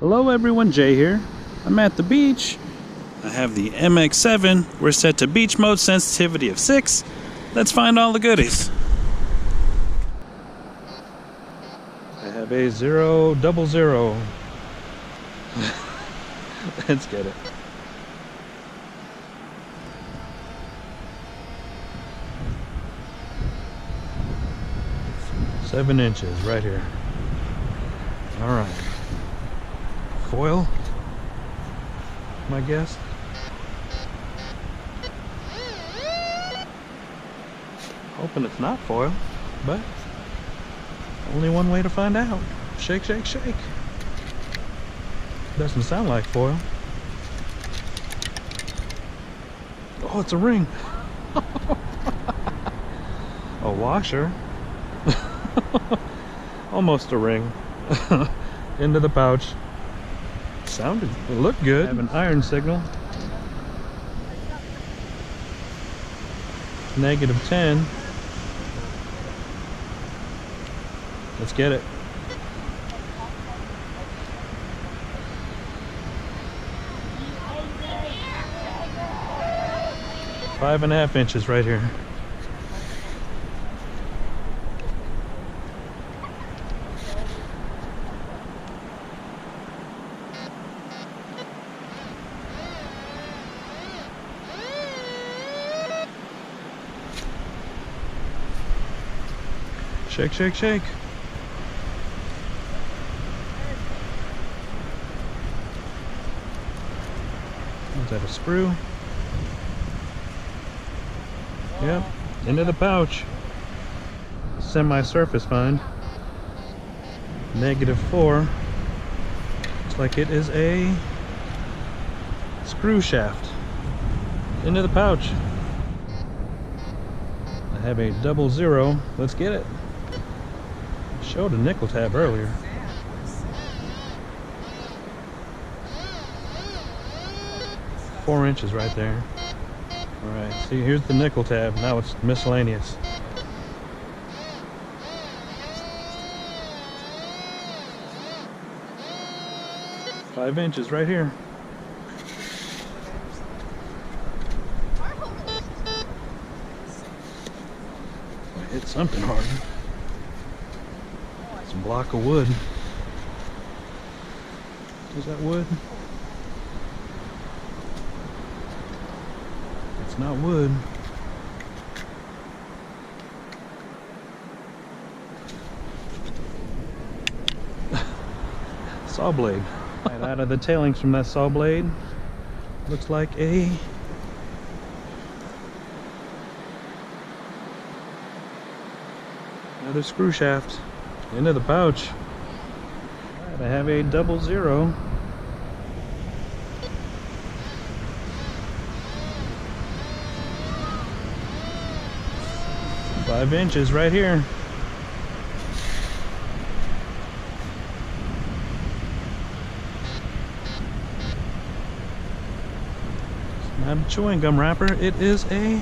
Hello everyone, Jay here. I'm at the beach. I have the MX7. We're set to beach mode, sensitivity of 6. Let's find all the goodies. I have a 000. Let's get it. Seven inches right here. All right. Foil, my guess. Hoping it's not foil, but only one way to find out. Shake, shake, shake. Doesn't sound like foil. Oh, it's a ring. A washer. Almost a ring. Into the pouch. It looked good. I have an iron signal. -10. Let's get it. Five and a half inches right here. Shake, shake, shake. Is that a screw? Yep, into the pouch. Semi-surface find. -4. Looks like it is a screw shaft. Into the pouch. I have a 00. Let's get it. Showed a nickel tab earlier. Four inches right there. Alright, see, here's the nickel tab. Now it's miscellaneous. Five inches right here. I hit something hard. It's a block of wood. Is that wood? It's not wood. Saw blade. Right out of the tailings from that saw blade. Looks like another screw shaft. Into the pouch. Right, I have a 00. Five inches right here. It's not a chewing gum wrapper, it is a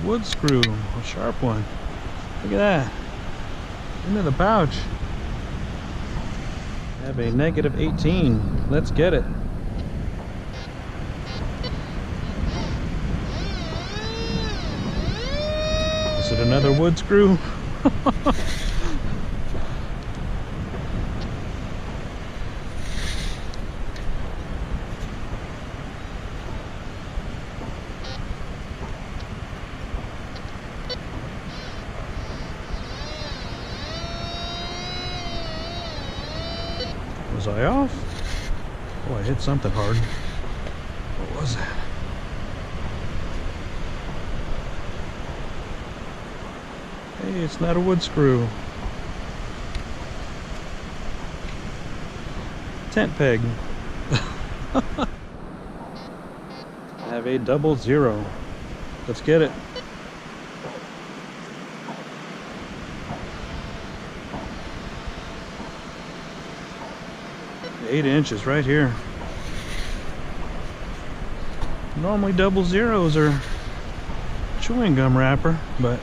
wood screw, a sharp one. Look at that. Into the pouch. I have a -18. Let's get it. Is it another wood screw? Was I off? Oh, I hit something hard. What was that? Hey, it's not a wood screw. Tent peg. I have a 00. Let's get it. Eight inches right here. Normally 00s are chewing gum wrapper, but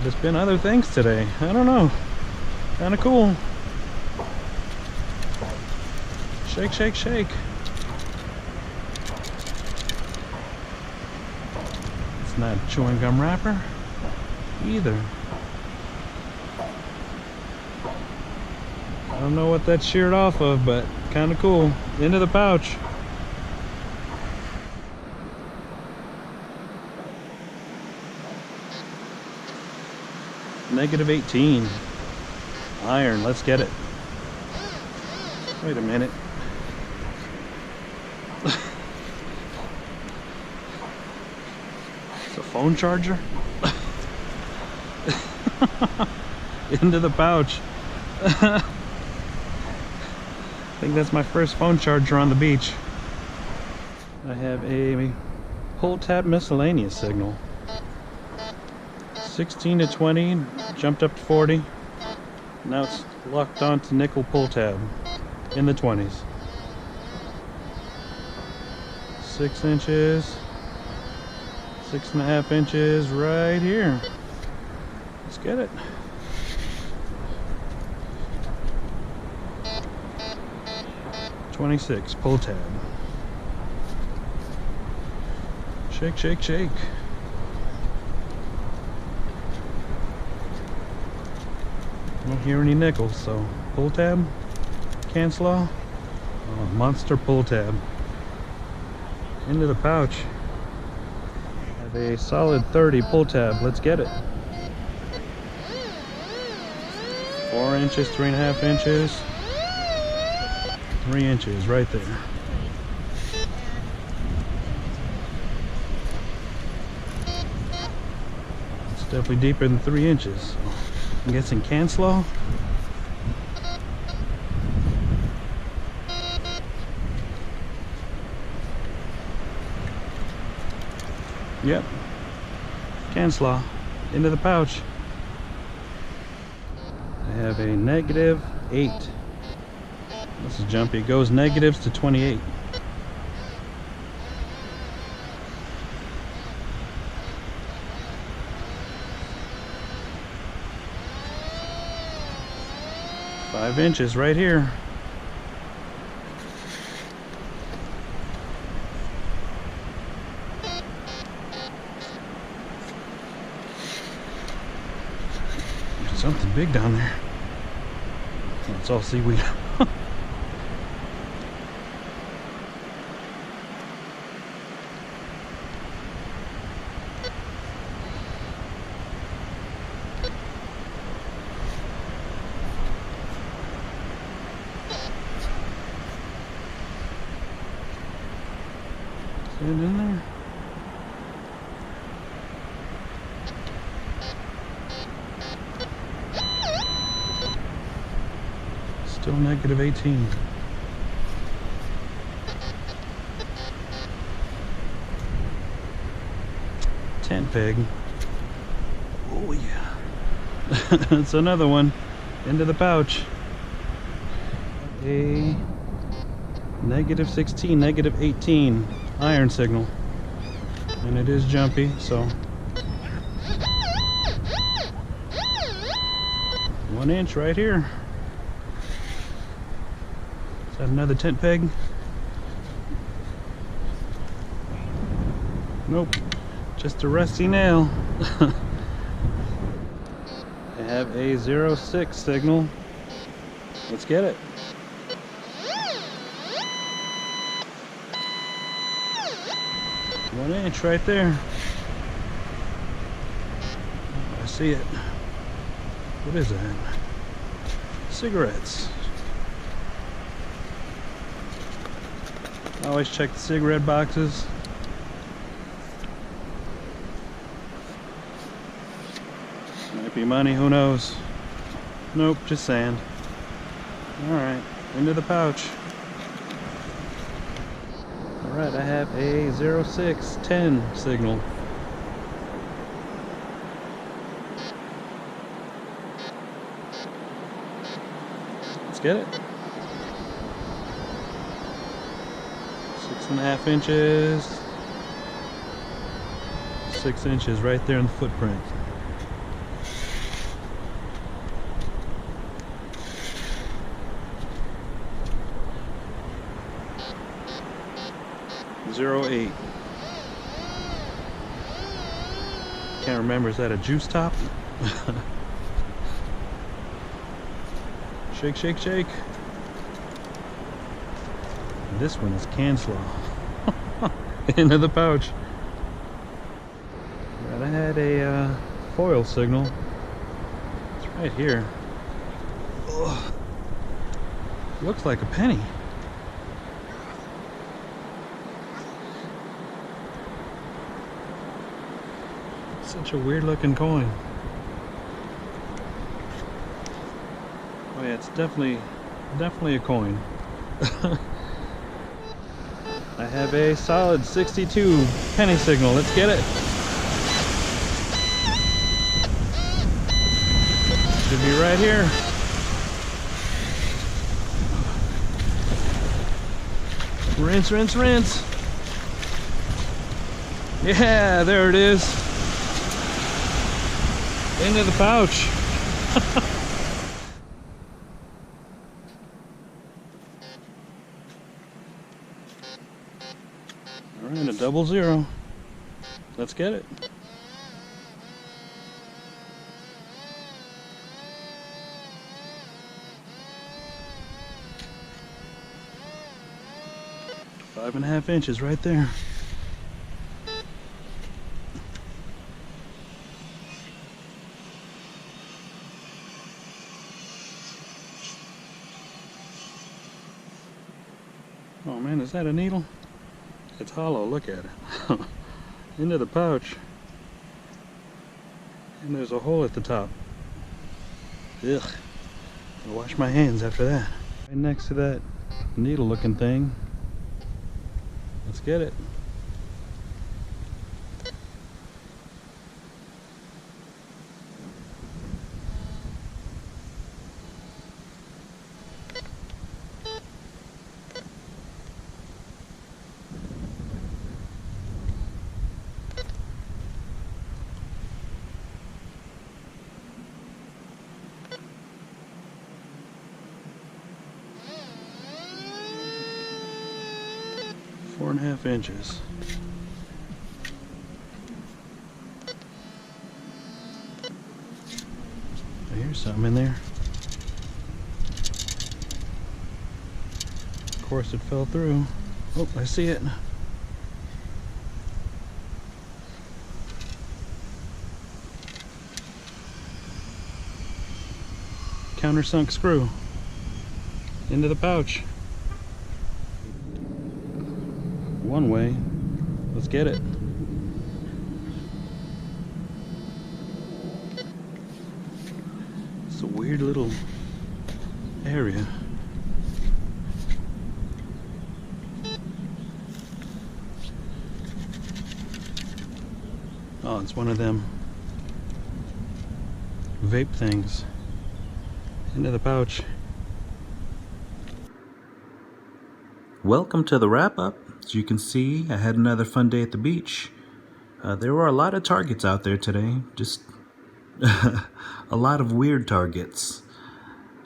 There's been other things today. I don't know. Kind of cool. Shake, shake, shake. It's not chewing gum wrapper either. I don't know what that's sheared off of, but kind of cool. Into the pouch. -18. Iron, let's get it. Wait a minute. It's a phone charger? Into the pouch. I think that's my first phone charger on the beach. I have a pull tab miscellaneous signal. 16 to 20, jumped up to 40. Now it's locked onto nickel pull tab in the 20s. 6 inches, 6.5 inches right here. Let's get it. .26 pull tab. Shake, shake, shake. I don't hear any nickels, so pull tab, cancel off. Oh, monster pull tab. Into the pouch. I have a solid 30 pull tab. Let's get it. 4 inches, 3.5 inches. 3 inches right there. It's definitely deeper than 3 inches. So I'm guessing cancel off. Yep. Cancel off. Into the pouch. I have a -8. This is jumpy. It goes negatives to 28. Five inches right here. There's something big down there. Oh, it's all seaweed. In there. Still -18. Tent peg. Oh yeah. That's another one. Into the pouch. A -16, -18. Iron signal, and it is jumpy, so 1 inch right here. Is that another tent peg? Nope, just a rusty nail. I have a 06 signal. Let's get it. 1 inch right there. I see it. What is that? Cigarettes. I always check the cigarette boxes. Might be money, who knows? Nope, just sand. Alright, into the pouch. Alright, I have a 0610 signal. Let's get it. 6.5 inches. 6 inches right there in the footprint. .08. Can't remember, is that a juice top? Shake, shake, shake. This one is can slaw. Into the pouch. Right, I had a foil signal. It's right here. Ugh. Looks like a penny. Such a weird looking coin. Oh yeah, it's definitely a coin. I have a solid 62 penny signal. Let's get it. Should be right here. Rinse, rinse, rinse. Yeah, there it is. Into the pouch. All right, a 00. Let's get it. 5.5 inches right there. Oh man, is that a needle? It's hollow, look at it. Into the pouch. And there's a hole at the top. Ugh. I'll wash my hands after that. Right next to that needle looking thing. Let's get it. Four and a half inches. I hear something in there. Of course it fell through. Oh, I see it. Countersunk screw. Into the pouch. One way. Let's get it. It's a weird little area. Oh, it's one of them vape things. Into the pouch. Welcome to the wrap-up. As you can see, I had another fun day at the beach. There were a lot of targets out there today. Just a lot of weird targets.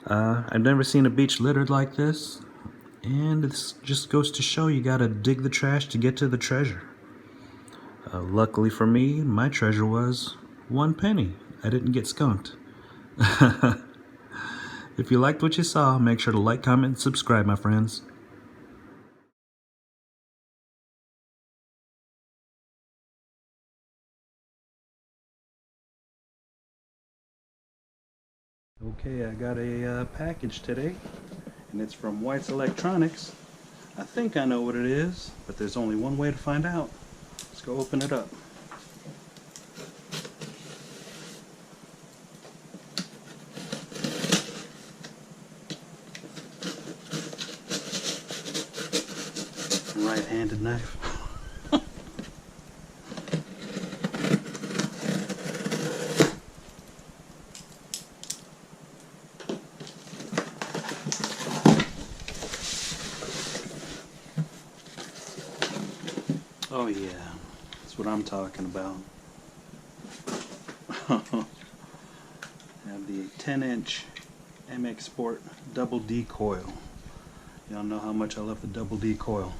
I've never seen a beach littered like this. And this just goes to show you gotta dig the trash to get to the treasure. Luckily for me, my treasure was 1 penny. I didn't get skunked. If you liked what you saw, make sure to like, comment, and subscribe, my friends. Okay, I got a package today, and it's from White's Electronics. I think I know what it is, but there's only one way to find out. Let's go open it up. Right-handed knife. Oh yeah, that's what I'm talking about. I have the 10-inch MX Sport double D coil. Y'all know how much I love the double D coil.